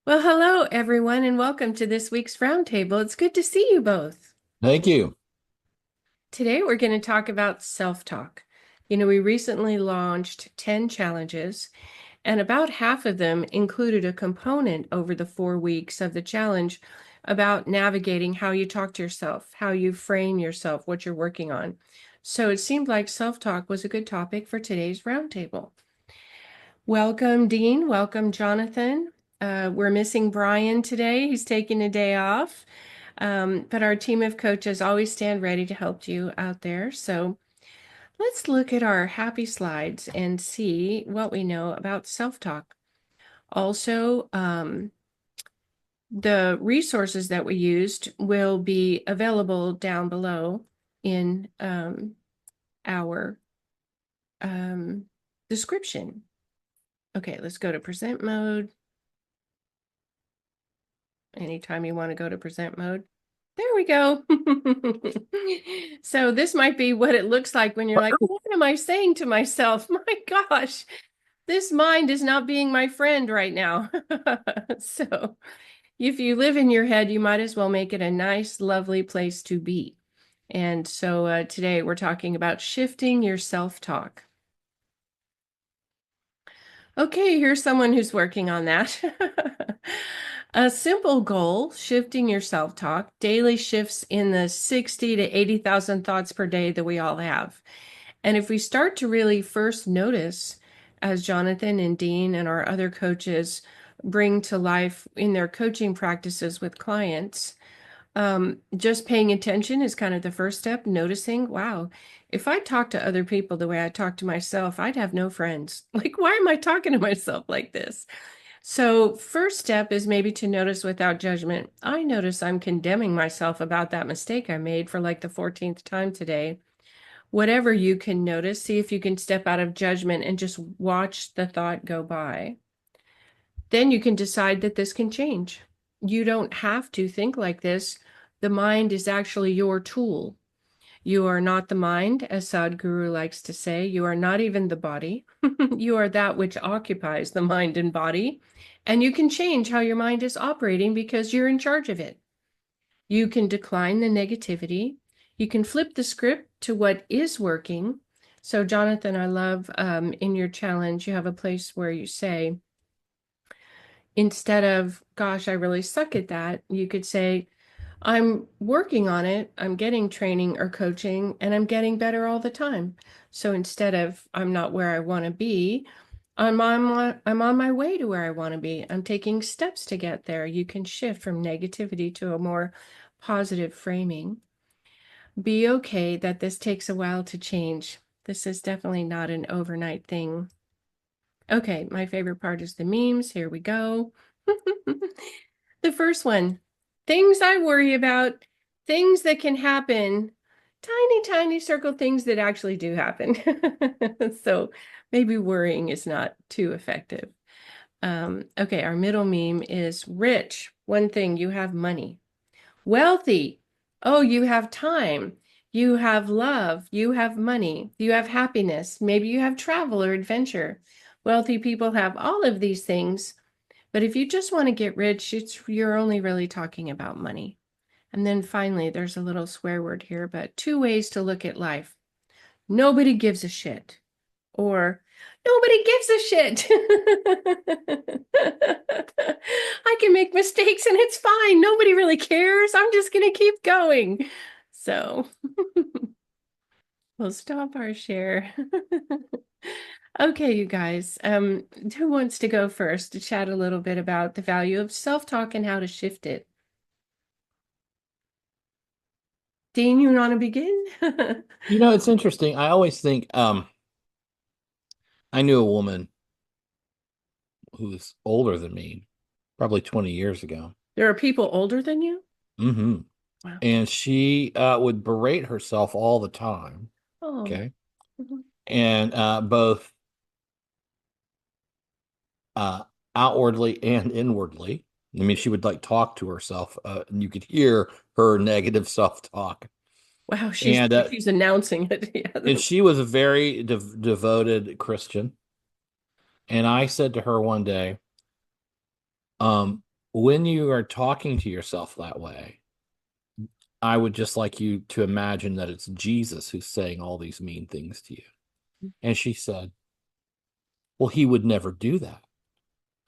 Well, hello, everyone, and welcome to this week's Roundtable. It's good to see you both. Thank you. Today, we're going to talk about self-talk. We recently launched 10 challenges, and about half of them included a component over the 4 weeks of the challenge about navigating how you talk to yourself, how you frame yourself, what you're working on. So it seemed like self-talk was a good topic for today's Roundtable. Welcome, Dean. Welcome, Jonathan. We're missing Brian today. He's taking a day off. But our team of coaches always stand ready to help you out there. So let's look at our happy slides and see what we know about self-talk. Also, the resources that we used will be available down below in our description. Okay, let's go to present mode. Anytime you want to go to present mode. There we go. So this might be what it looks like when you're like, what am I saying to myself? My gosh, this mind is not being my friend right now. So if you live in your head, you might as well make it a nice, lovely place to be. And so today we're talking about shifting your self-talk. Okay, here's someone who's working on that. A simple goal, shifting your self-talk, daily shifts in the 60 to 80,000 thoughts per day that we all have. And if we start to really first notice, as Jonathan and Dean and our other coaches bring to life in their coaching practices with clients, just paying attention is kind of the first step, noticing, wow, if I talk to other people the way I talk to myself, I'd have no friends. Like, why am I talking to myself like this? So first step is maybe to notice without judgment. I notice I'm condemning myself about that mistake I made for like the 14th time today. Whatever you can notice, see if you can step out of judgment and just watch the thought go by. Then you can decide that this can change. You don't have to think like this. The mind is actually your tool. You are not the mind, as Sadhguru likes to say. You are not even the body. You are that which occupies the mind and body. And you can change how your mind is operating because you're in charge of it. You can decline the negativity. You can flip the script to what is working. So, Jonathan, I love in your challenge, you have a place where you say, instead of, gosh, I really suck at that, you could say, I'm working on it, I'm getting training or coaching, and I'm getting better all the time. So instead of, I'm not where I want to be, I'm on my way to where I want to be. I'm taking steps to get there. You can shift from negativity to a more positive framing. Be okay that this takes a while to change. This is definitely not an overnight thing. Okay, my favorite part is the memes. Here we go. The first one, things I worry about, things that can happen, tiny, tiny circle things that actually do happen. So maybe worrying is not too effective. Okay, our middle meme is rich. One thing, you have money. Wealthy. Oh, you have time. You have love. You have money. You have happiness. Maybe you have travel or adventure. Wealthy people have all of these things. But if you just want to get rich, you're only really talking about money. And then finally, there's a little swear word here, but 2 ways to look at life. Nobody gives a shit. Or nobody gives a shit. I can make mistakes and it's fine. Nobody really cares. I'm just going to keep going. So we'll stop our share. Okay, you guys, who wants to go first to chat a little bit about the value of self-talk and how to shift it? Dean, you want to begin? It's interesting. I always think I knew a woman who was older than me, probably 20 years ago. There are people older than you? hmm Wow. And she would berate herself all the time. Oh. Okay. Mhm. And both uh, outwardly and inwardly. I mean, she would like talk to herself, and you could hear her negative self-talk. Wow, she's And like uh, she's announcing it. and Yeah. she was a very devoted Christian. And I said to her one day, Um, when you are talking to yourself that way, I would just like you to imagine that it's Jesus who's saying all these mean things to you. And she said, well, he would never do that.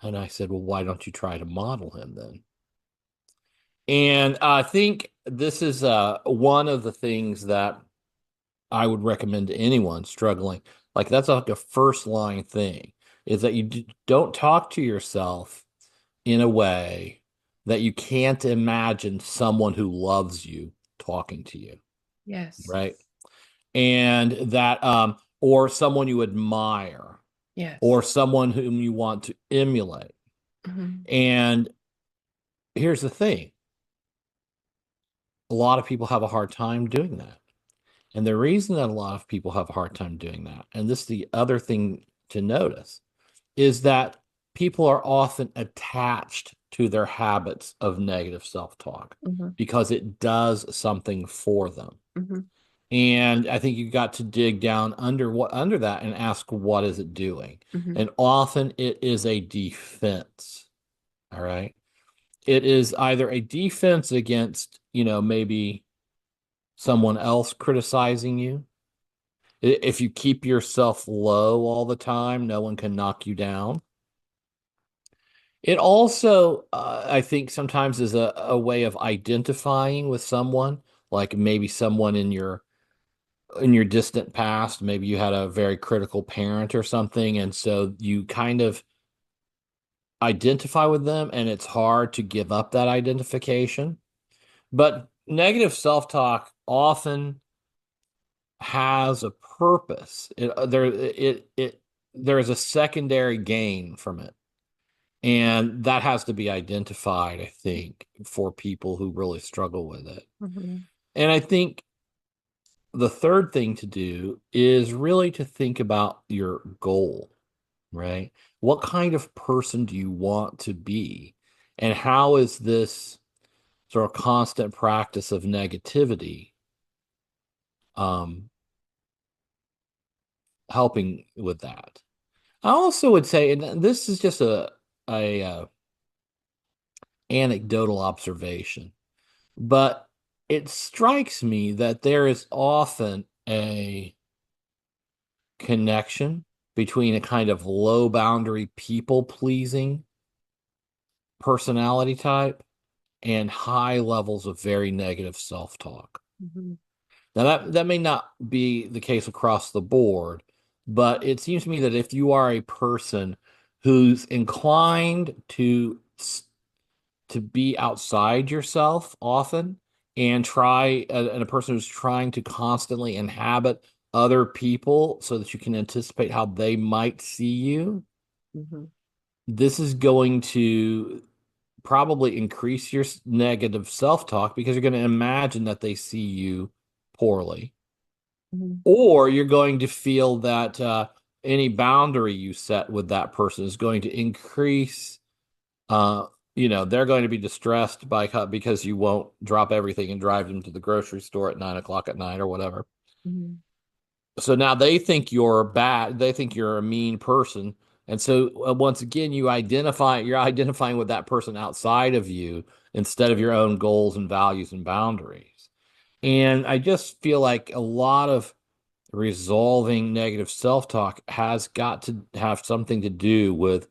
And I said, well, why don't you try to model him then? And I think this is one of the things that I would recommend to anyone struggling. Like that's like a first line thing is that don't talk to yourself in a way that you can't imagine someone who loves you talking to you, Yes. right? And that, or someone you admire, Yes. or someone whom you want to emulate. Mhm. And here's the thing, a lot of people have a hard time doing that. And the reason that a lot of people have a hard time doing that, and this is the other thing to notice, is that people are often attached to their habits of negative self-talk Mhm. because it does something for them. Mhm. And I think you got to dig down under that and ask what is it doing? Mhm. And often it is a defense. All right. It is either a defense against, maybe someone else criticizing you. If you keep yourself low all the time, no one can knock you down. It also, I think, sometimes is a way of identifying with someone, like maybe someone in your distant past. Maybe you had a very critical parent or something, and so you kind of identify with them, and it's hard to give up that identification. But negative self-talk often has a purpose. There is a secondary gain from it. And that has to be identified, I think, for people who really struggle with it. Mhm. And I think the third thing to do is really to think about your goal, right? What kind of person do you want to be? And how is this sort of constant practice of negativity um, helping with that? I also would say, and this is just a anecdotal observation, but it strikes me that there is often a connection between a kind of low boundary people pleasing personality type and high levels of very negative self-talk. Mhm. Now that may not be the case across the board, but it seems to me that if you are a person who's inclined to be outside yourself often and a person who's trying to constantly inhabit other people so that you can anticipate how they might see you, Mhm. this is going to probably increase your negative self-talk because you're going to imagine that they see you poorly, Mhm. or you're going to feel that any boundary you set with that person is going to increase. uh, they're going to be distressed because you won't drop everything and drive them to the grocery store at 9 o'clock at night or whatever. Mhm. So now they think you're bad. They think you're a mean person. And so once again, you're identifying with that person outside of you instead of your own goals and values and boundaries. And I just feel like a lot of resolving negative self-talk has got to have something to do with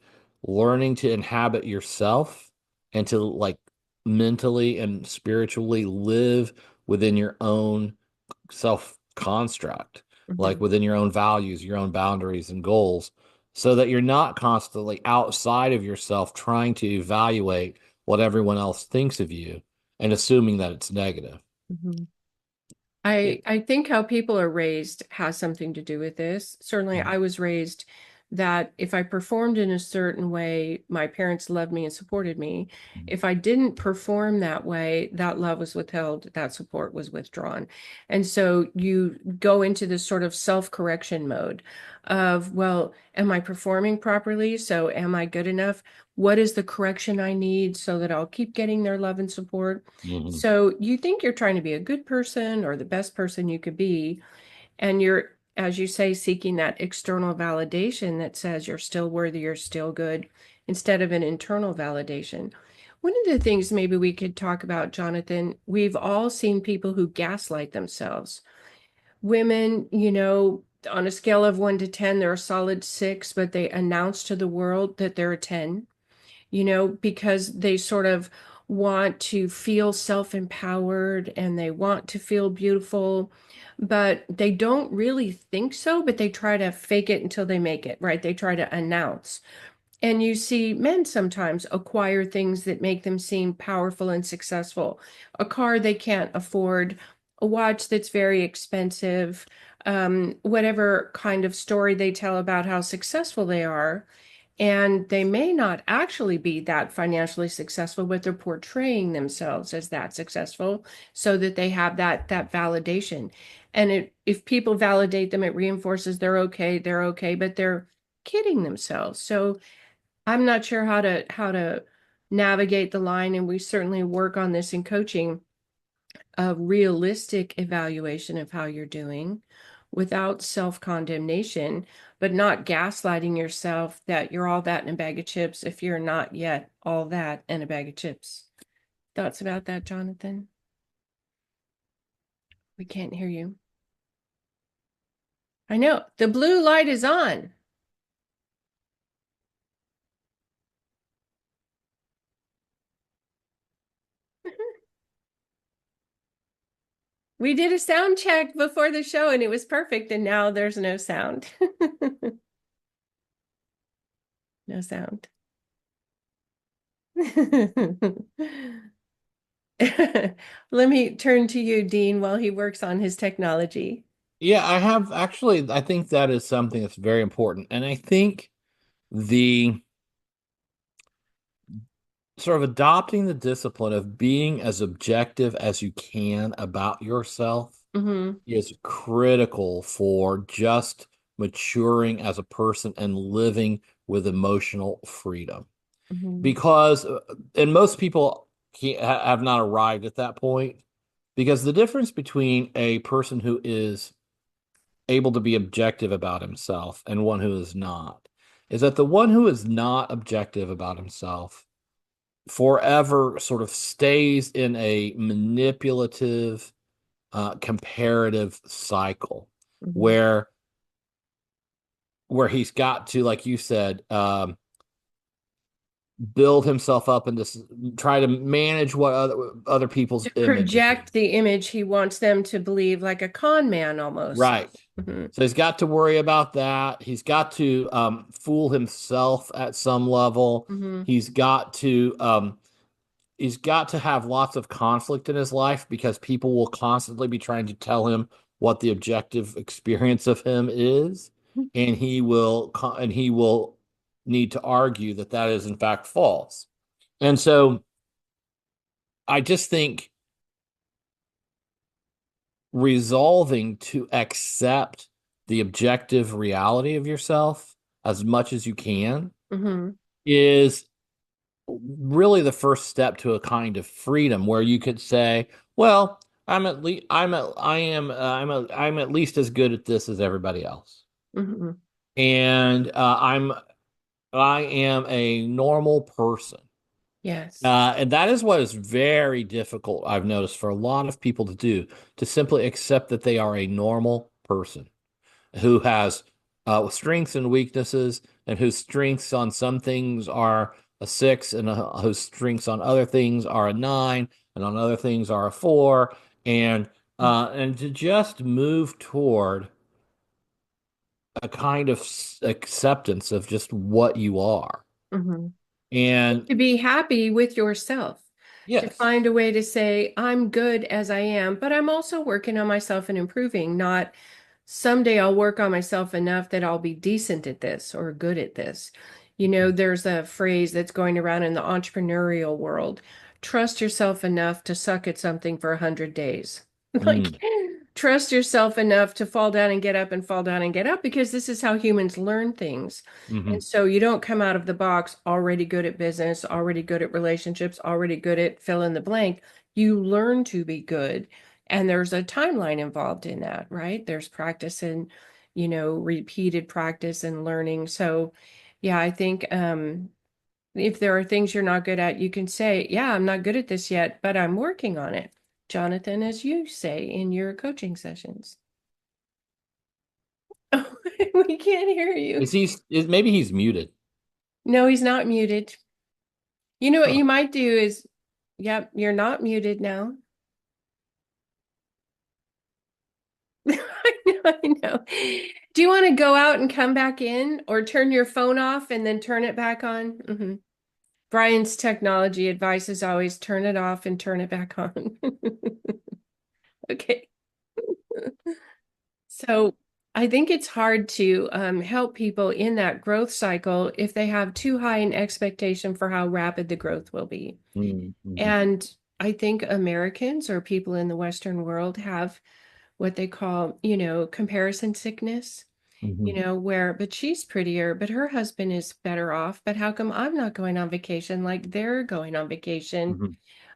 learning to inhabit yourself and to like mentally and spiritually live within your own self construct, like Mhm. within your own values, your own boundaries and goals, so that you're not constantly outside of yourself trying to evaluate what everyone else thinks of you and assuming that it's negative. Mhm. I think how people are raised has something to do with this. Certainly, Mhm. I was raised that if I performed in a certain way, my parents loved me and supported me. If I didn't perform that way, that love was withheld, that support was withdrawn. And so you go into this sort of self-correction mode of, well, am I performing properly? So am I good enough? What is the correction I need so that I'll keep getting their love and support? Mhm. So you think you're trying to be a good person or the best person you could be, and you're, as you say, seeking that external validation that says you're still worthy, you're still good, instead of an internal validation. One of the things maybe we could talk about, Jonathan, we've all seen people who gaslight themselves. Women, on a scale of 1 to 10, they're a solid 6, but they announce to the world that they're a 10, because they sort of want to feel self-empowered and they want to feel beautiful, but they don't really think so, but they try to fake it until they make it, right? They try to announce. And you see men sometimes acquire things that make them seem powerful and successful. A car they can't afford, a watch that's very expensive, whatever kind of story they tell about how successful they are. And they may not actually be that financially successful, but they're portraying themselves as that successful so that they have that validation. And if people validate them, it reinforces they're okay, but they're kidding themselves. So I'm not sure how to navigate the line, and we certainly work on this in coaching, a realistic evaluation of how you're doing without self-condemnation, but not gaslighting yourself that you're all that in a bag of chips if you're not yet all that in a bag of chips. Thoughts about that, Jonathan? We can't hear you. I know the blue light is on. We did a sound check before the show and it was perfect, and now there's no sound. No sound. Let me turn to you, Dean, while he works on his technology. Yeah, I have actually, I think that is something that's very important. And I think the sort of adopting the discipline of being as objective as you can about yourself Hmm. is critical for just maturing as a person and living with emotional freedom. Hmm. Because, and most people have not arrived at that point, because the difference between a person who is able to be objective about himself and one who is not is that the one who is not objective about himself forever sort of stays in a manipulative, comparative cycle Hmm. where he's got to, like you said, build himself up and just try to manage what other people's To image of him. project the image he wants them to believe, like a con man almost. Right. Hmm. So he's got to worry about that. He's got to fool himself at some level. Hmm. He's got to um, he's got to have lots of conflict in his life because people will constantly be trying to tell him what the objective experience of him is, and he will need to argue that that is in fact false. And so I just think resolving to accept the objective reality of yourself as much as you can Hmm. is really the first step to a kind of freedom where you could say, well, I'm at least as good at this as everybody else. Hmm. And I am a normal person. Yes. And that is what is very difficult, I've noticed, for a lot of people to do, to simply accept that they are a normal person who has strengths and weaknesses, and whose strengths on some things are a 6, and whose strengths on other things are a 9, and on other things are a 4, and to just move toward a kind of acceptance of just what you are. Hmm. And To be happy with yourself. to Yes. find a way to say, I'm good as I am, but I'm also working on myself and improving, not someday I'll work on myself enough that I'll be decent at this or good at this. There's a phrase that's going around in the entrepreneurial world. Trust yourself enough to suck at something for 100 days. Like, Mm, trust yourself enough to fall down and get up and fall down and get up because this is how humans learn things. hmm And so you don't come out of the box already good at business, already good at relationships, already good at fill in the blank. You learn to be good. And there's a timeline involved in that, right? There's practice and, repeated practice and learning. So, yeah, I think if there are things you're not good at, you can say, yeah, I'm not good at this yet, but I'm working on it. Jonathan, as you say in your coaching sessions. Oh, we can't hear you. maybe he's muted. No, he's not muted. You know what Huh. you might do is, yep, you're not muted now. I know, I know. Do you want to go out and come back in or turn your phone off and then turn it back on? Brian's technology advice is always turn it off and turn it back on. Okay. So I think it's hard to help people in that growth cycle if they have too high an expectation for how rapid the growth will be. Mm-hmm. And I think Americans or people in the Western world have what they call, comparison sickness, hmm but she's prettier, but her husband is better off. But how come I'm not going on vacation like they're going on vacation? hmm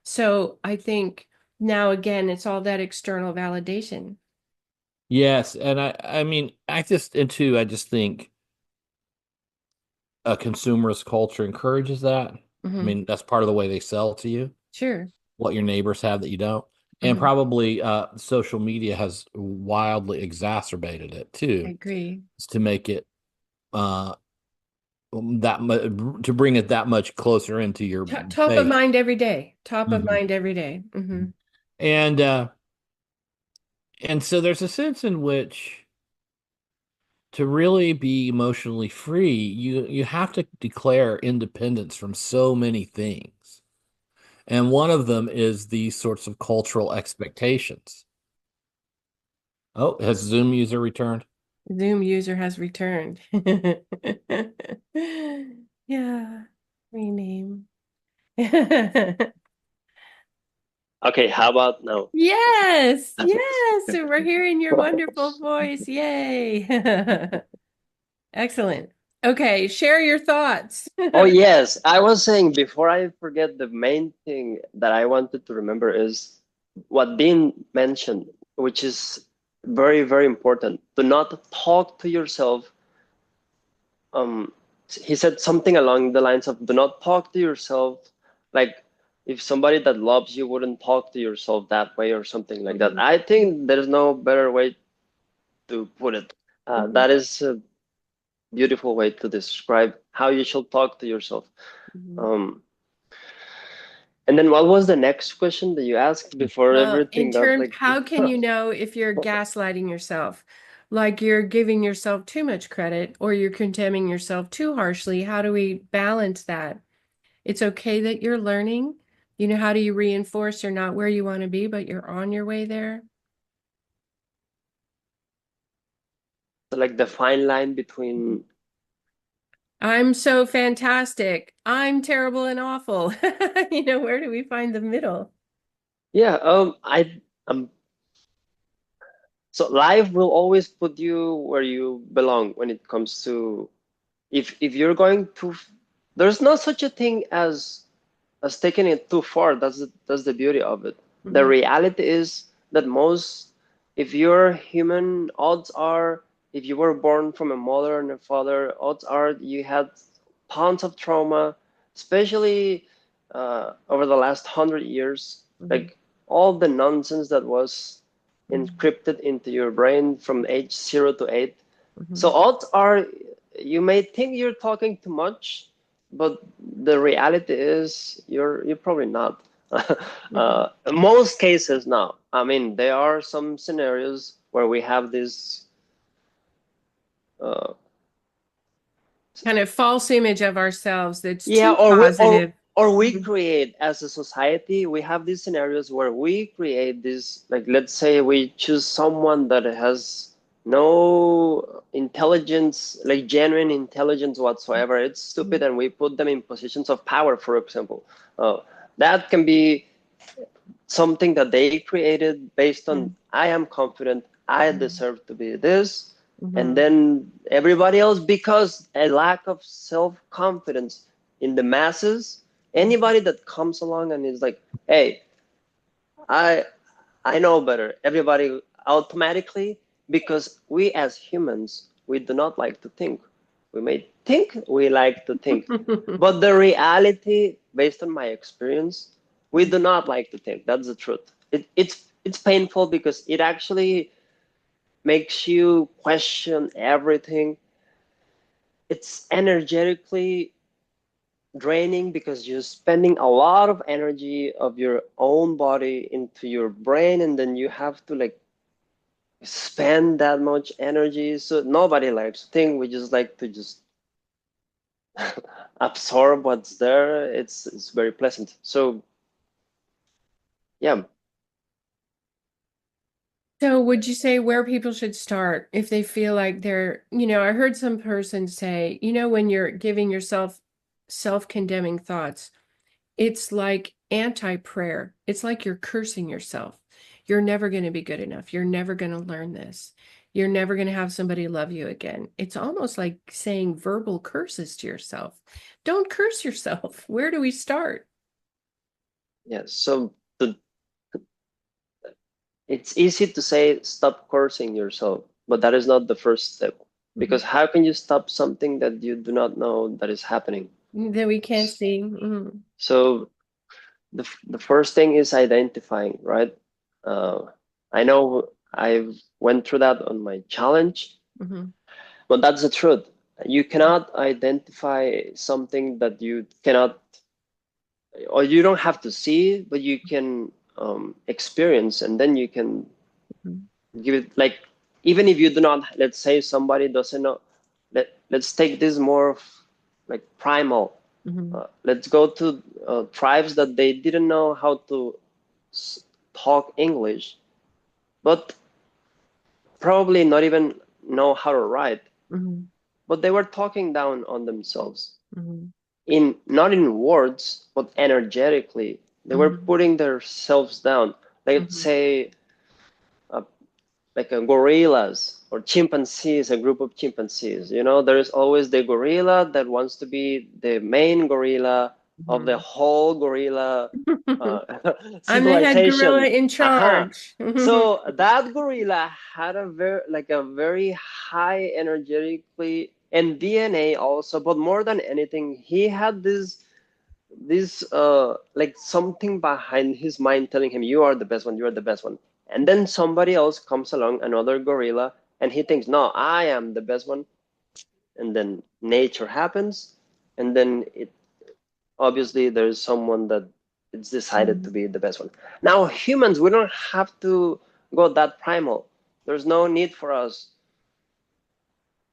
So I think now again, it's all that external validation. Yes, and I mean, I just think a consumerist culture encourages that. I Hmm. mean, that's part of the way they sell to you, Sure. what your neighbors have that you don't. And Hmm. probably social media has wildly exacerbated it I too, agree. is to make it uh that much to bring it that much closer into your Top of face. mind every day. Top of hmm mind every day. And and so there's a sense in which to really be emotionally free, you have to declare independence from so many things. And one of them is these sorts of cultural expectations. Oh, has Zoom user returned? Zoom user has returned. Yeah. Rename. Okay, how about now? Yes, yes. We're hearing your wonderful voice. Yay. Excellent. Okay, share your thoughts. Oh yes, I was saying before I forget, the main thing that I wanted to remember is what Dean mentioned, which is very, very important. Do not talk to yourself. Um, he said something along the lines of, "Do not talk to yourself like if somebody that loves you wouldn't talk to yourself that way," or something like that. Mhm, I think there's no better way to put it. mhm, That is a beautiful way to describe how you should talk to yourself. mhm. Um, and then what was the next question that you asked before Well, in everything got terms, like, how can you know if you're gaslighting yourself? Like you're giving yourself too much credit or you're condemning yourself too harshly. How do we balance that? It's okay that you're learning. How do you reinforce you're not where you want to be, but you're on your way there? like the fine line between, I'm so fantastic. I'm terrible and awful. Where do we find the middle? yeah, so life will always put you where you belong when it comes to, if you're going to, there's not such a thing as taking it too far. That's the beauty of it. The Mhm, reality is that most, if you're human, odds are, if you were born from a mother and a father, odds are you had tons of trauma, especially over the last 100 years. mhm, Like all the nonsense that was mhm, encrypted into your brain from age 0 to 8. So mhm, odds are you may think you're talking too much, but the reality is you're probably not. mhm. Most cases now. I mean, there are some scenarios where we have this. Uh, Kind of false image of ourselves that's yeah, too or positive. Or we create, as a society, we have these scenarios where we create this, like, let's say we choose someone that has no intelligence, like genuine intelligence whatsoever. It's stupid, and we put them in positions of power, for example. That can be something that they created based on, I am confident, I deserve to be this. And then everybody else, because a lack of self-confidence in the masses, anybody that comes along and is like, hey, I I know better, everybody automatically, because we as humans, we do not like to think. We may think we like to think, but the reality, based on my experience, we do not like to think. That's the truth. It's painful because it actually makes you question everything. It's energetically draining because you're spending a lot of energy of your own body into your brain, and then you have to like spend that much energy. So nobody likes to think. We just like to just absorb what's there. It's very pleasant. So yeah. So, would you say where people should start if they feel like they're, I heard some person say, when you're giving yourself self-condemning thoughts, it's like anti-prayer. It's like you're cursing yourself. You're never going to be good enough. You're never going to learn this. You're never going to have somebody love you again. It's almost like saying verbal curses to yourself. Don't curse yourself. Where do we start? Yeah. So it's easy to say stop cursing yourself, but that is not the first step. Because how can you stop something that you do not know that is happening? That we can't see. So the first thing is identifying, right? I know I've went through that on my challenge, but that's the truth. You cannot identify something that you cannot, or you don't have to see, but you can experience, and then you can give it like, even if you do not, let's say somebody doesn't know, let's take this more like primal. Let's go to tribes that they didn't know how to talk English, but probably not even know how to write. But they were talking down on themselves, in not in words, but energetically. They were putting themselves down. Let's say uh, like gorillas or chimpanzees, a group of chimpanzees. There is always the gorilla that wants to be the main gorilla of the whole gorilla uh, I'm the head gorilla civilization. in charge. So that gorilla had a very high energetically and DNA also, but more than anything, he had this like something behind his mind telling him, you are the best one, you are the best one. And then somebody else comes along, another gorilla, and he thinks, no, I am the best one. And then nature happens, and then it obviously there's someone that it's decided to be the best one. Now humans, we don't have to go that primal. There's no need for us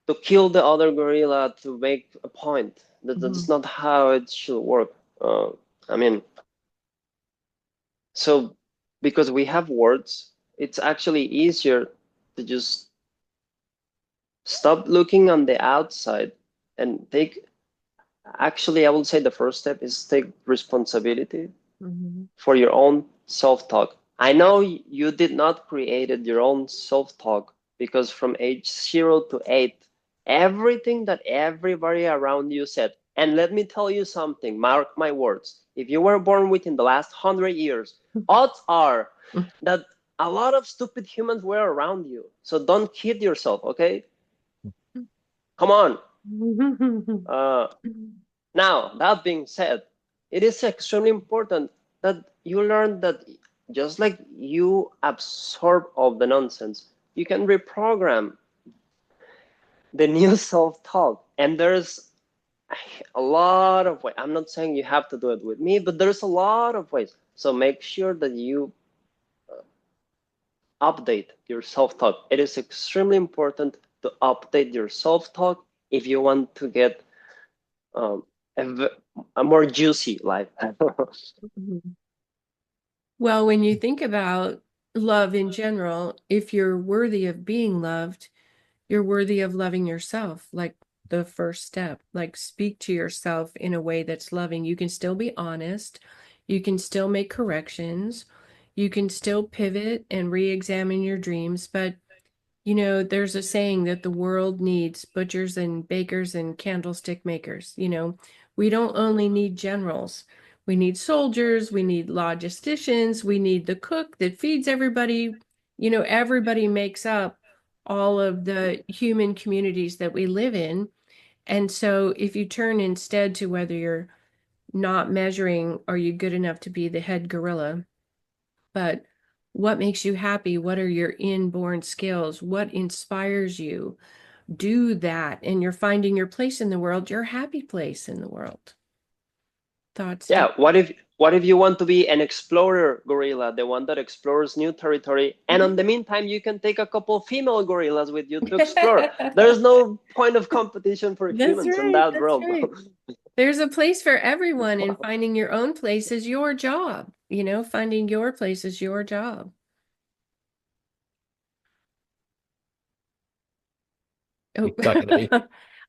to kill the other gorilla to make a point. That's not how it should work. I mean, so because we have words, it's actually easier to just stop looking on the outside and take, actually I would say the first step is take responsibility for your own self-talk. I know you did not create your own self-talk, because from age 0 to 8, everything that everybody around you said, and let me tell you something, mark my words, if you were born within the last 100 years, odds are that a lot of stupid humans were around you. So don't kid yourself, okay? Come on. Uh, Now, that being said, it is extremely important that you learn that just like you absorb all the nonsense, you can reprogram the new self-talk. And there's a lot of ways. I'm not saying you have to do it with me, but there's a lot of ways. So make sure that you update your self-talk. It is extremely important to update your self-talk if you want to get a more juicy life. Mhm. Well, when you think about love in general, if you're worthy of being loved, you're worthy of loving yourself, like the first step. Like speak to yourself in a way that's loving. You can still be honest. You can still make corrections. You can still pivot and re-examine your dreams, but there's a saying that the world needs butchers and bakers and candlestick makers. We don't only need generals. We need soldiers, we need logisticians, we need the cook that feeds everybody. Everybody makes up all of the human communities that we live in. And so if you turn instead to whether you're not measuring, are you good enough to be the head gorilla? But what makes you happy? What are your inborn skills? What inspires you? Do that, and you're finding your place in the world, your happy place in the world. Thoughts, Yeah, John? what if you want to be an explorer gorilla, the one that explores new territory, and on the meantime you can take a couple female gorillas with you to explore. There's no point of competition for That's humans in right. that That's realm. right. There's a place for everyone, and finding your own place is your job. Finding your place is your job. You Oh, talking to me?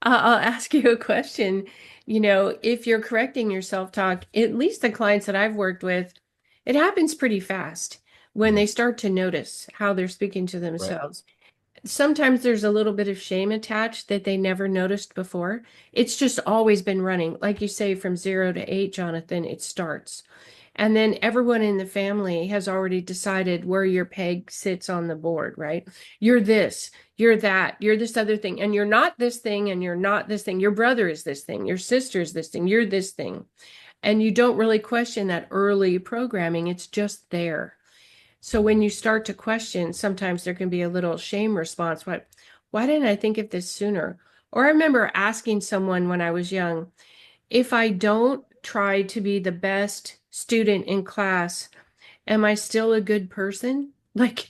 I'll ask you a question. If you're correcting your self-talk, at least the clients that I've worked with, it happens pretty fast when Mhm. they start to notice how they're speaking to Right. themselves. Sometimes there's a little bit of shame attached that they never noticed before. It's just always been running. Like you say, from 0 to 8, Jonathan, it starts. And then everyone in the family has already decided where your peg sits on the board, right? You're this, you're that, you're this other thing, and you're not this thing, and you're not this thing. Your brother is this thing, your sister is this thing, you're this thing. And you don't really question that early programming, it's just there. So when you start to question, sometimes there can be a little shame response. Why didn't I think of this sooner? Or I remember asking someone when I was young, if I don't try to be the best student in class, am I still a good person? Like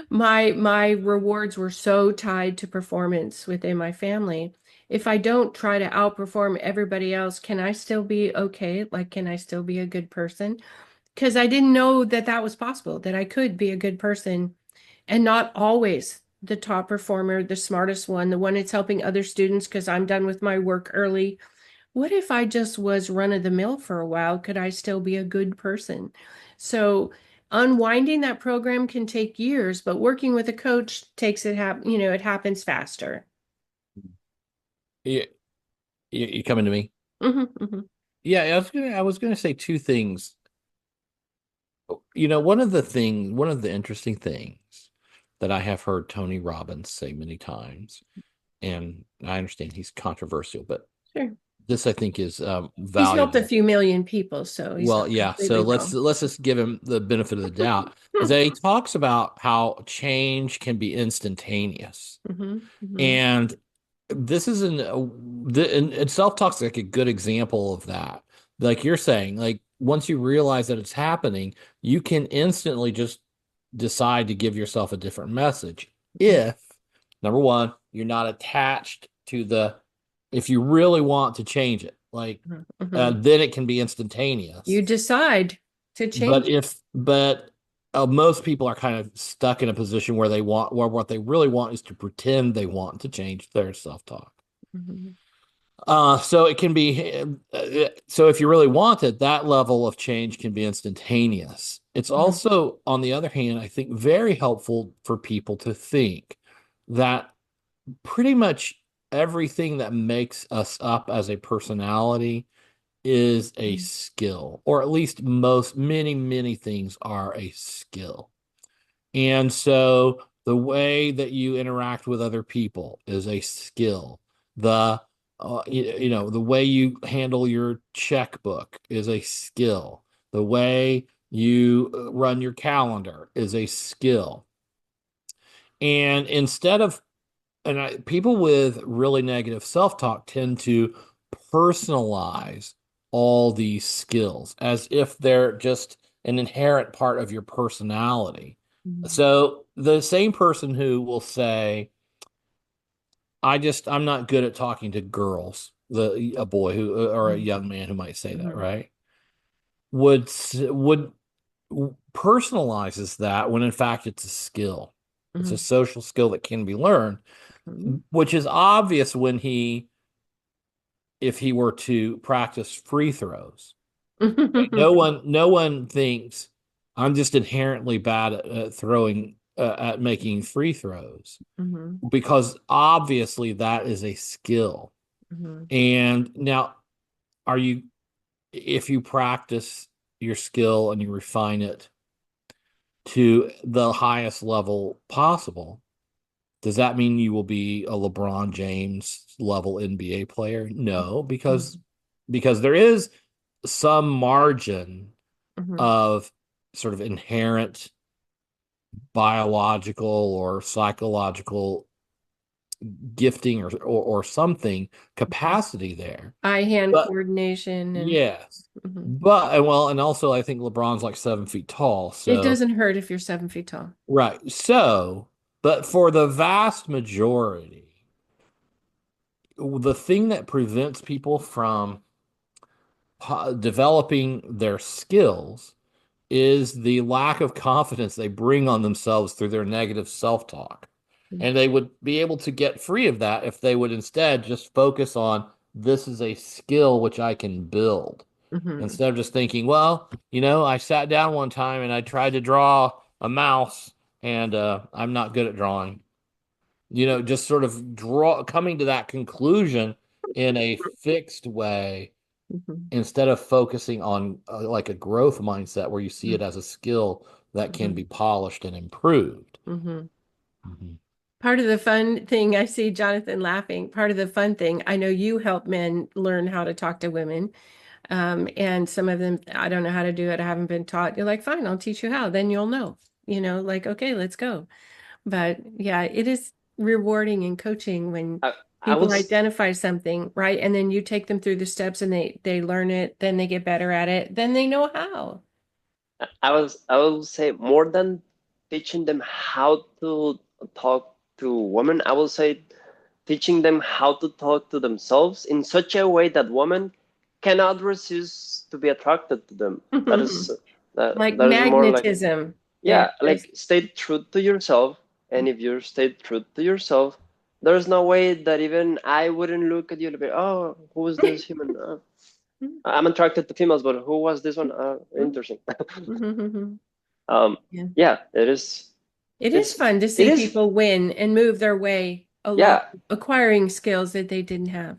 my rewards were so tied to performance within my family. If I don't try to outperform everybody else, can I still be okay? Like, can I still be a good person? Because I didn't know that that was possible, that I could be a good person and not always the top performer, the smartest one, the one that's helping other students because I'm done with my work early. What if I just was run of the mill for a while? Could I still be a good person? So unwinding that program can take years, but working with a coach takes it happens faster. You, you coming to me? Hmm. Yeah, I was gonna say two things. One of the interesting things that I have heard Tony Robbins say many times, and I understand he's controversial, but Sure. this I think is He's helped a valuable. few million people, so he's Well, not yeah, so completely let's wrong. let's just give him the benefit of the doubt. Is that he talks about how change can be instantaneous. Hmm. Hmm. And this is and self-talk's like a good example of that. Like you're saying, like once you realize that it's happening, you can instantly just decide to give yourself a different message. If, number one, you're not attached to if you really want to change it, like, Hmm. then it can be You instantaneous. decide to But change it. most people are kind of stuck in a position where what they really want is to pretend they want to change their self-talk. Mhm. So it can be, so if you really want it, that level of change can be instantaneous. It's Mhm. also, on the other hand, I think very helpful for people to think that pretty much everything that makes us up as a personality is a skill, or at least many things are a skill. And so the way that you interact with other people is a skill. The way you handle your checkbook is a skill. The way you run your calendar is a skill. And people with really negative self-talk tend to personalize all these skills as if they're just an inherent part of your personality. Mhm. So the same person who will say, I'm not good at talking to girls. a boy who or a young man who might say that, right? Would personalizes that when in fact it's a skill. It's a social skill that can be learned, which is obvious when if he were to practice free throws. Right? No one thinks I'm just inherently bad at throwing at making free throws because obviously that is a skill. And now, are you if you practice your skill and you refine it to the highest level possible, does that mean you will be a LeBron James level NBA player? No, because there is some margin of sort of inherent biological or psychological gifting or something capacity there. Eye-hand But coordination and yes. But well, and also I think LeBron's like 7 feet tall. it So doesn't hurt if you're 7 feet tall. right. So, but for the vast majority, the thing that prevents people from developing their skills is the lack of confidence they bring on themselves through their negative self-talk. And they would be able to get free of that if they would instead just focus on this is a skill which I can build. Instead of just thinking, well, I sat down one time and I tried to draw a mouse and I'm not good at drawing. Just sort of coming to that conclusion in a fixed way instead of focusing on like a growth mindset where you see it as a skill that can be polished and improved. Part of the fun thing, I see Jonathan laughing. Part of the fun thing, I know you help men learn how to talk to women. And some of them, I don't know how to do it. I haven't been taught. You're like, fine, I'll teach you how. Then you'll know, like, okay, let's go. But yeah, it is rewarding in coaching when I would people identify something, right? And then you take them through the steps and they learn it, then they get better at it, then they know how. I will say more than teaching them how to talk to women, I will say teaching them how to talk to themselves in such a way that women cannot resist to be attracted to them. That is Like that is more like, magnetism. yeah, like stay true to yourself. And if you stay true to yourself, there's no way that even I wouldn't look at you and be, oh, who is this human? I'm attracted to females, but who was this one? Interesting. Yeah. Yeah, it is. It is fun to It see is. people win and move their way along, Yeah, acquiring skills that they didn't have.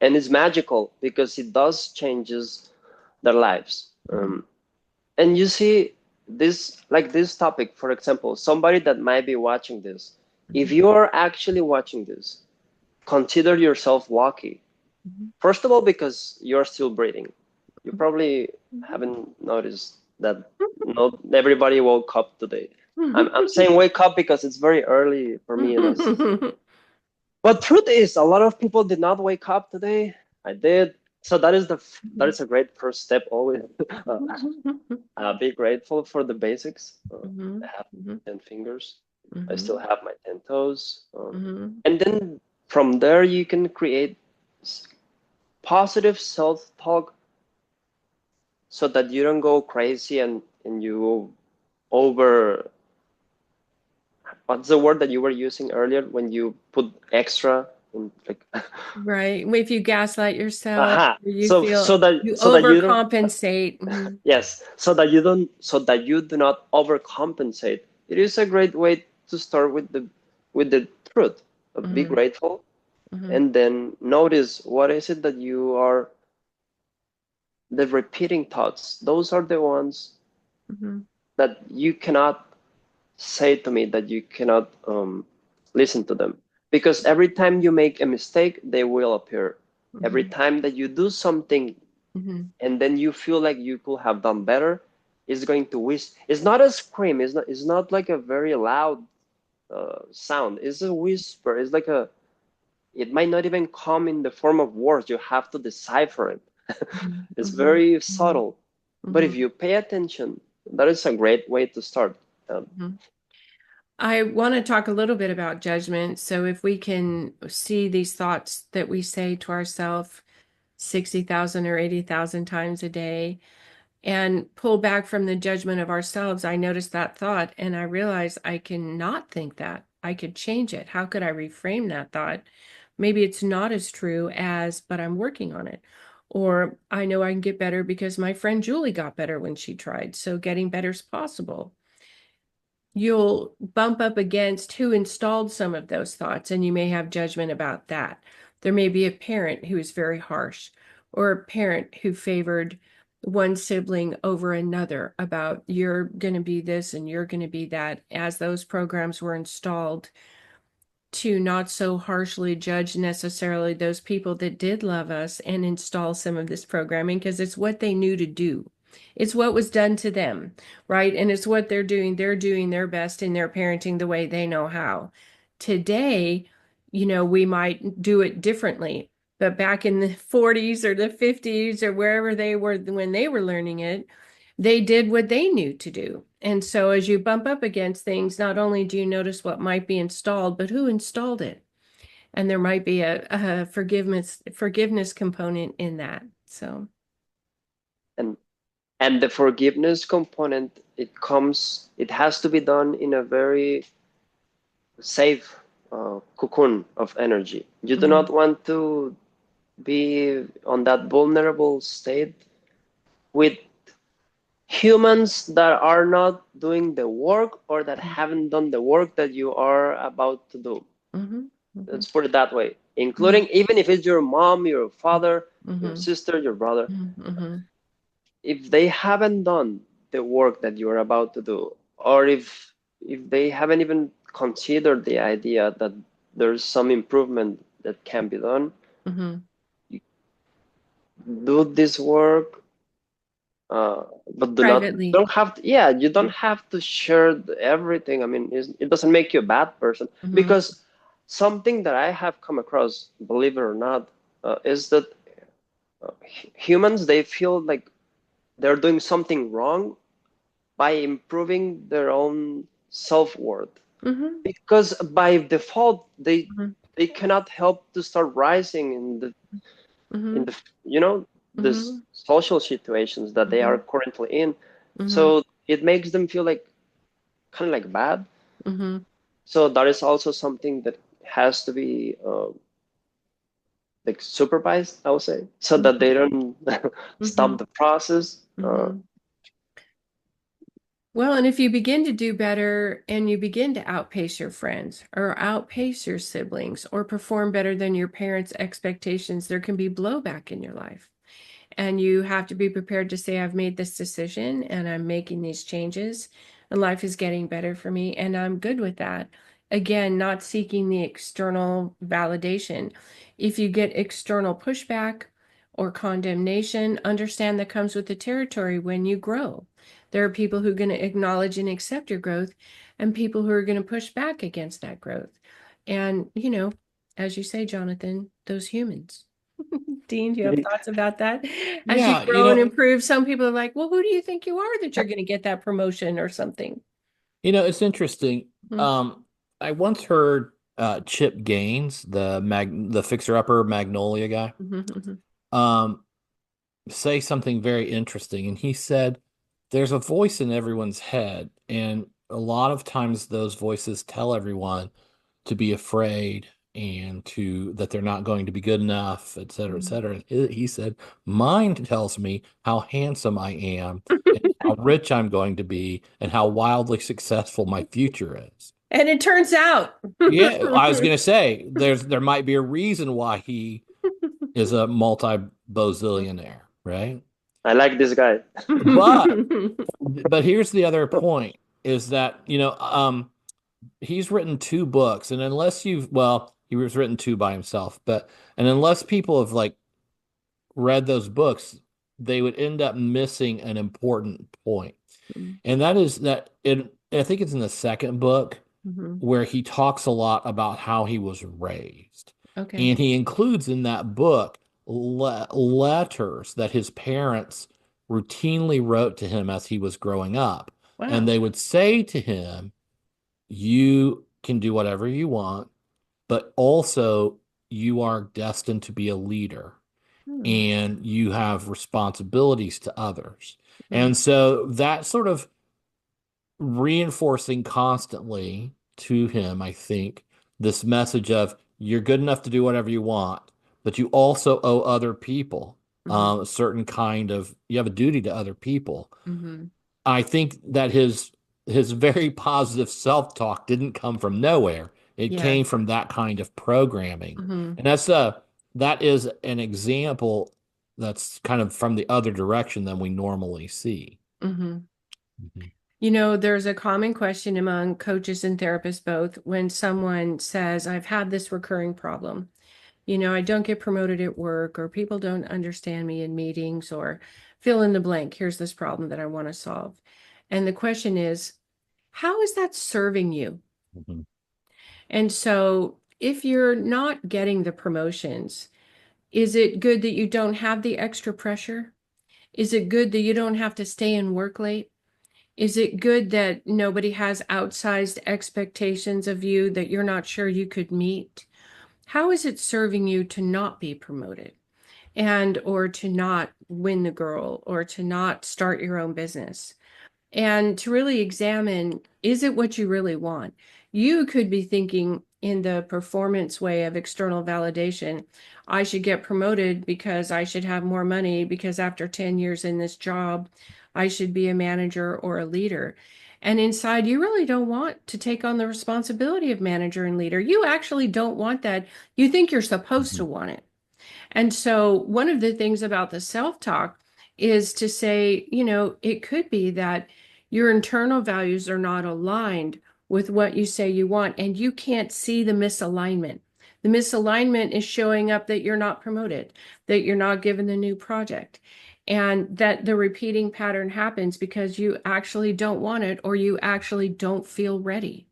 and it's magical because it does changes their lives. And you see this topic, for example, somebody that might be watching this. If you are actually watching this, consider yourself lucky. First of all, because you're still breathing. You probably haven't noticed that not everybody woke up today. I'm saying wake up because it's very early for me and us. But truth is, a lot of people did not wake up today. I did. So that is a great first step. Always be grateful for the basics. I have 10 fingers. I still have my 10 toes. And then from there, you can create positive self-talk so that you don't go crazy and you over, what's the word that you were using earlier when you put extra in, like Right. If you gaslight yourself, aha, or you feel you so that you don't, overcompensate. yes, so that you do not overcompensate. It is a great way to start with the truth. Be grateful and then notice what is it that you are, the repeating thoughts. Those are the ones that you cannot say to me, that you cannot listen to them, because every time you make a mistake they will appear. Every time that you do something and then you feel like you could have done better, it's going to whisper. It's not a scream, it's not like a very loud sound. It's a whisper. It's like a, it might not even come in the form of words. You have to decipher it. It's very subtle. But if you pay attention, that is a great way to start. I want to talk a little bit about judgment. So if we can see these thoughts that we say to ourselves 60,000 or 80,000 times a day and pull back from the judgment of ourselves, I noticed that thought and I realized I cannot think that. I could change it. How could I reframe that thought? Maybe it's not as true as, but I'm working on it. Or I know I can get better because my friend Julie got better when she tried. So getting better is possible. You'll bump up against who installed some of those thoughts, and you may have judgment about that. There may be a parent who is very harsh, or a parent who favored one sibling over another about you're going to be this and you're going to be that, as those programs were installed to not so harshly judge necessarily those people that did love us and install some of this programming because it's what they knew to do. It's what was done to them, right? And it's what they're doing. They're doing their best in their parenting the way they know how. Today, we might do it differently. But back in the 40s or the 50s or wherever they were when they were learning it, they did what they knew to do. And so as you bump up against things, not only do you notice what might be installed, but who installed it. And there might be a forgiveness component in that. So, And the forgiveness component, it has to be done in a very safe cocoon of energy. You do mhm, not want to be on that vulnerable state with humans that are not doing the work or that haven't done the work that you are about to do. mhm, mhm, Let's put it that way, mhm, including even if it's your mom, your father, your mhm, sister, your brother. mhm, mhm, If they haven't done the work that you're about to do, or if they haven't even considered the idea that there's some improvement that can be done, mhm. do this work, but Privately. don't have to, yeah, you don't have to share everything. I mean, it doesn't make you a bad person, Mhm, because something that I have come across, believe it or not, is that humans, they feel like they're doing something wrong by improving their own self-worth, mhm, because by default mhm, they cannot help to start rising in the in mhm, the you know this mhm, social situations that they are mhm, currently in. mhm, So it makes them feel like kind of like bad. mhm, So that is also something that has to be like supervised, I would say, so that mhm, they don't stop mhm, the process. mhm. Well, and if you begin to do better and you begin to outpace your friends or outpace your siblings or perform better than your parents' expectations, there can be blowback in your life. And you have to be prepared to say, I've made this decision and I'm making these changes, and life is getting better for me. And I'm good with that. Again, not seeking the external validation. If you get external pushback or condemnation, understand that comes with the territory when you grow. There are people who are going to acknowledge and accept your growth, and people who are going to push back against that growth. And, as you say, Jonathan, those humans. Dean, do you have thoughts about that? As you Yeah, grow and improve, some people are like, well, who do you think you are that you're going to get that promotion or something? it's interesting. Mhm, Um, I once heard Chip Gaines, the fixer-upper Magnolia guy, mhm, um, say something very interesting. And he said, there's a voice in everyone's head, and a lot of times those voices tell everyone to be afraid and to that they're not going to be good enough, et cetera, et mhm, cetera. And he said, mine tells me how handsome I am and how rich I'm going to be and how wildly successful my future is. And it turns out. Yeah, I was going to say there might be a reason why he is a multi-bozillionaire, right? I like this guy. But here's the other point is that, he's written two books, and unless he was written two by himself, and unless people have like read those books, they would end up missing an important point. And that is that I think it's in the second book Mhm. where he talks a lot about how he was raised. Okay. And he includes in that book letters that his parents routinely wrote to him as he was growing up. And Wow. they would say to him, you can do whatever you want, but also you are destined to be a leader Hmm. and you have responsibilities to others. Hmm. And so that sort of reinforcing constantly to him, I think, this message of you're good enough to do whatever you want, but you also owe other people Hmm. a certain kind of, you have a duty to other people. Hmm. I think that his very positive self-talk didn't come from nowhere. It Yeah. came from that kind of programming. Hmm. And that is an example that's kind of from the other direction than we normally see. Hmm. Mhm. There's a common question among coaches and therapists both when someone says, I've had this recurring problem. I don't get promoted at work, or people don't understand me in meetings, or fill in the blank. Here's this problem that I want to solve. And the question is, how is that serving you? Mhm. And so, if you're not getting the promotions, is it good that you don't have the extra pressure? Is it good that you don't have to stay and work late? Is it good that nobody has outsized expectations of you that you're not sure you could meet? How is it serving you to not be promoted and or to not win the girl or to not start your own business? And to really examine, is it what you really want? You could be thinking in the performance way of external validation. I should get promoted because I should have more money, because after 10 years in this job, I should be a manager or a leader. And inside, you really don't want to take on the responsibility of manager and leader. You actually don't want that. You think you're supposed to Mhm. want it. And so, one of the things about the self talk is to say, it could be that your internal values are not aligned with what you say you want, and you can't see the misalignment. The misalignment is showing up that you're not promoted, that you're not given the new project, and that the repeating pattern happens because you actually don't want it or you actually don't feel ready.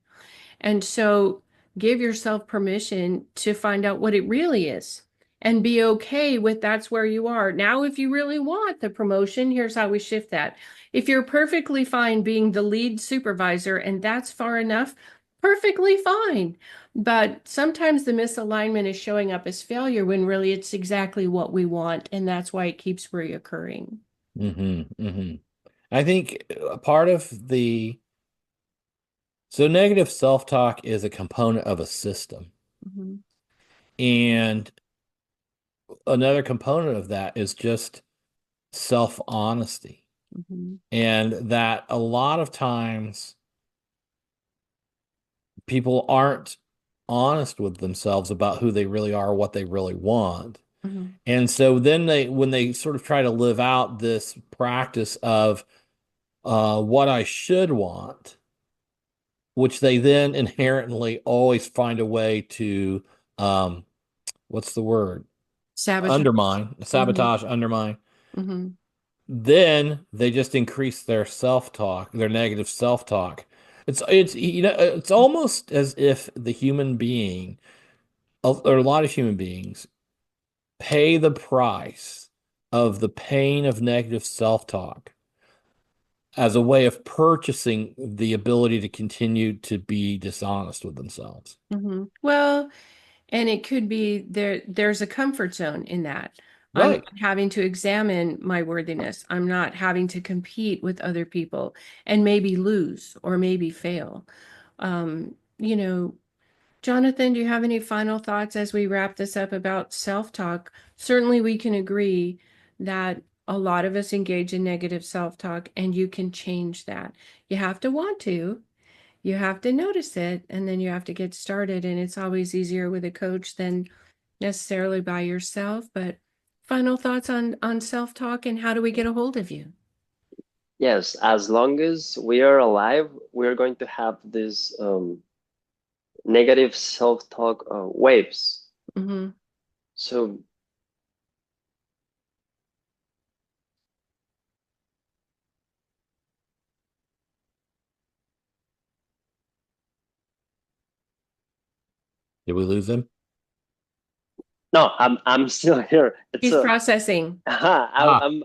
And so give yourself permission to find out what it really is and be okay with that's where you are. Now, if you really want the promotion, here's how we shift that. If you're perfectly fine being the lead supervisor and that's far enough, perfectly fine. But sometimes the misalignment is showing up as failure when really it's exactly what we want. And that's why it keeps reoccurring. Hmm. Hmm. I think a part of so negative self-talk is a component of a system. Mhm. And another component of that is just self-honesty. Mhm. And that a lot of times people aren't honest with themselves about who they really are, what they really want. Mhm. And so then when they sort of try to live out this practice of what I should want, which they then inherently always find a way to, um, what's the word? Sabotage. Undermine, Mhm. sabotage, undermine. Mhm. Then they just increase their self-talk, their negative self-talk. It's almost as if the human being, or a lot of human beings, pay the price of the pain of negative self-talk as a way of purchasing the ability to continue to be dishonest with themselves. Well, and it could be there's a comfort zone in that. I'm Right. not having to examine my worthiness. I'm not having to compete with other people and maybe lose or maybe fail. You know, Jonathan, do you have any final thoughts as we wrap this up about self-talk? Certainly we can agree that a lot of us engage in negative self-talk and you can change that. You have to want to. You have to notice it and then you have to get started. And it's always easier with a coach than necessarily by yourself. But final thoughts on self-talk and how do we get a hold of you? Yes, as long as we are alive, we're going to have these negative self-talk waves. Hmm. So Did we lose him? no, I'm still here. It's He's a processing. Ah,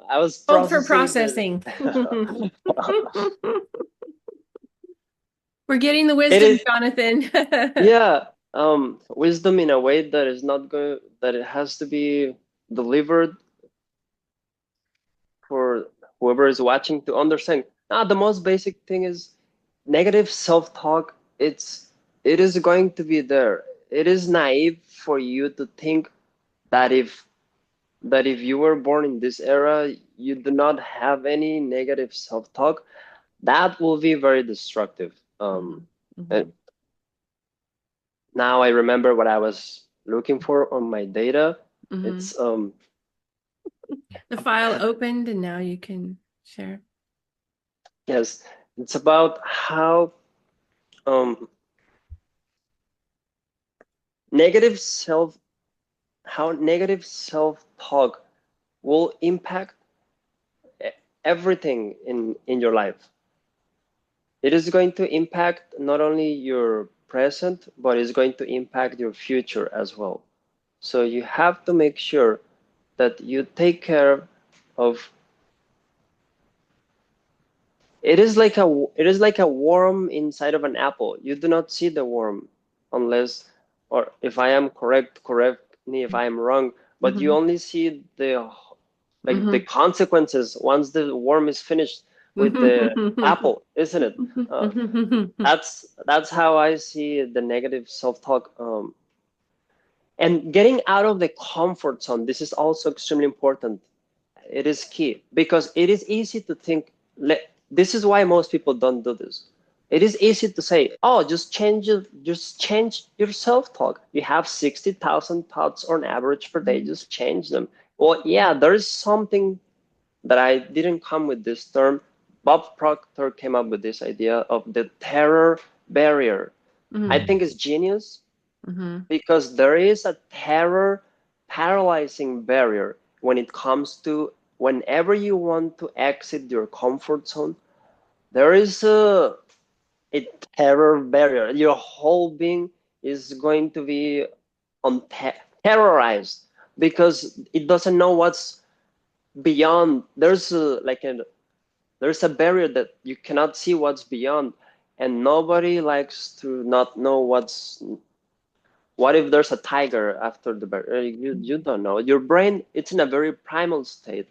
I was Hold for processing processing. the We're getting the It wisdom, is, Jonathan. yeah, wisdom in a way that is not going, that it has to be delivered for whoever is watching to understand. Now, the most basic thing is negative self-talk. It is going to be there. It is naive for you to think that if you were born in this era, you do not have any negative self-talk. That will be very destructive. Mhm, And mhm, now I remember what I was looking for on my data. mhm. It's The file opened and now you can share. yes, it's about um negative self how negative self-talk will impact everything in your life. It is going to impact not only your present, but it's going to impact your future as well. So you have to make sure that you take care of. It is like a worm inside of an apple. You do not see the worm unless, or if I am correct me if I am wrong, but you Mhm, only see the mhm. consequences once the worm is finished with the apple, isn't it? Uh, that's how I see the negative self-talk. And getting out of the comfort zone. This is also extremely important. It is key because it is easy to think. This is why most people don't do this. It is easy to say, "Oh, just change your self-talk. You have 60,000 thoughts on average per day. Just change them." Well, yeah, there is something that I didn't come with this term. Bob Proctor came up with this idea of the terror barrier. I Mhm, think it's genius mhm, because there is a terror paralyzing barrier when it comes to whenever you want to exit your comfort zone. There is a terror barrier. Your whole being is going to be on terrorized because it doesn't know what's beyond. There's a barrier that you cannot see what's beyond, and nobody likes to not know what if there's a tiger after the barrier. You don't know. Your brain, it's in a very primal state.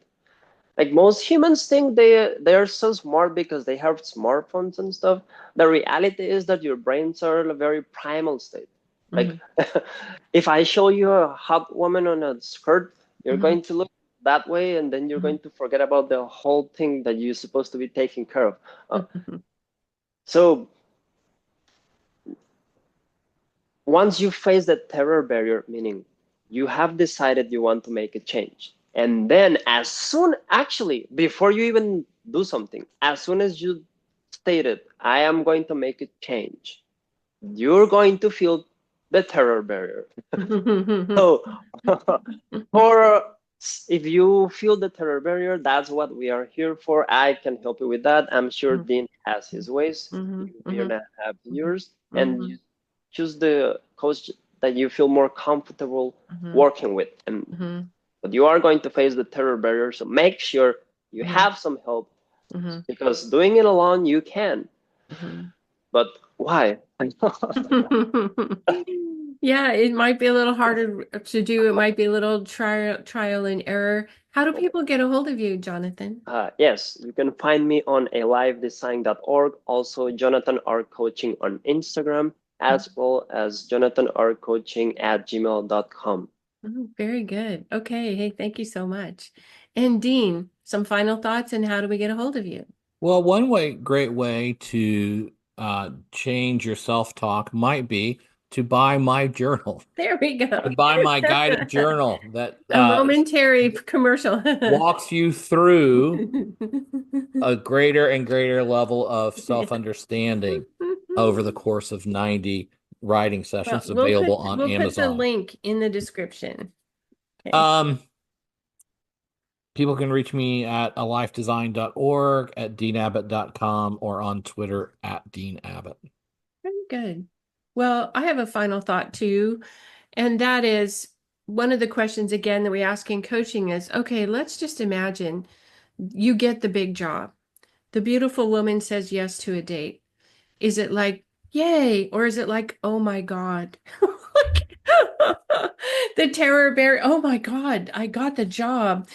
Like most humans think they are so smart because they have smartphones and stuff. The reality is that your brains are in a very primal state. Like mhm, if I show you a hot woman on a skirt, you're mhm, going to look that way, and then you're mhm, going to forget about the whole thing that you're supposed to be taking care of. mhm, So once you face that terror barrier, meaning you have decided you want to make a change, and then as soon, actually, before you even do something, as soon as you stated, I am going to make a change, you're going to feel the terror barrier. mhm. So, for if you feel the terror barrier, that's what we are here for. I can help you with that. I'm sure Dean has his ways. Mhm, You're mhm, gonna have mhm, yours, and you mhm, choose the coach that you feel more comfortable mhm, working with. And mhm, but you are going to face the terror barrier, so make sure you mhm, have some help mhm, because doing it alone you can. mhm. But why? Yeah, it might be a little harder to do. It might be a little trial and error. How do people get a hold of you, Jonathan? Yes, you can find me on alivedesign.org, also Jonathan R. Coaching on Instagram, as well as Jonathan R. Coaching at gmail.com. Oh, very good. Okay. Hey, thank you so much. And Dean, some final thoughts and how do we get a hold of you? Well, great way to change your self-talk might be to buy my journal, There we to go. buy my guided journal that A momentary commercial. walks you through a greater and greater level of self-understanding over the course of 90 writing Well, sessions we'll put available on we'll put the Amazon. link in the description. Okay. Um, People can reach me at alifedesign.org, at deanabbott.com, or on Twitter at Dean Abbott. Very good. Well, I have a final thought too, and that is one of the questions again that we ask in coaching is, okay, let's just imagine you get the big job. The beautiful woman says yes to a date. Is it like yay? Or is it like, oh my God? Like, the terror bear, oh my God, I got the job.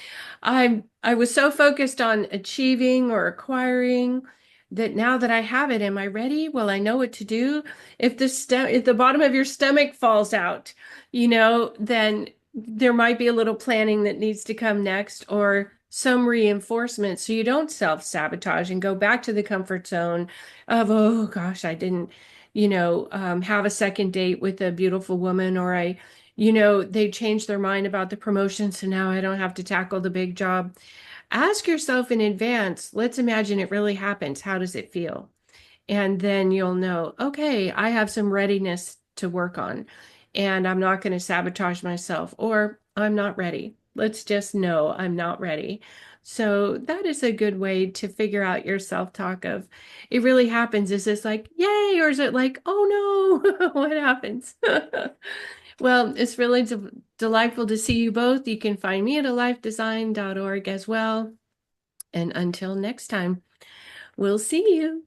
I was so focused on achieving or acquiring that now that I have it, am I ready? Will I know what to do? If the bottom of your stomach falls out, then there might be a little planning that needs to come next, or some reinforcement so you don't self-sabotage and go back to the comfort zone of, oh gosh, I didn't, have a second date with a beautiful woman, or they changed their mind about the promotion, so now I don't have to tackle the big job. Ask yourself in advance, let's imagine it really happens. How does it feel? And then you'll know, okay, I have some readiness to work on, and I'm not going to sabotage myself, or I'm not ready. Let's just know I'm not ready. So that is a good way to figure out your self-talk of it really happens. Is this like, yay, or is it like, oh no, what happens? Well, it's really delightful to see you both. You can find me at alifedesign.org as well. And until next time, we'll see you.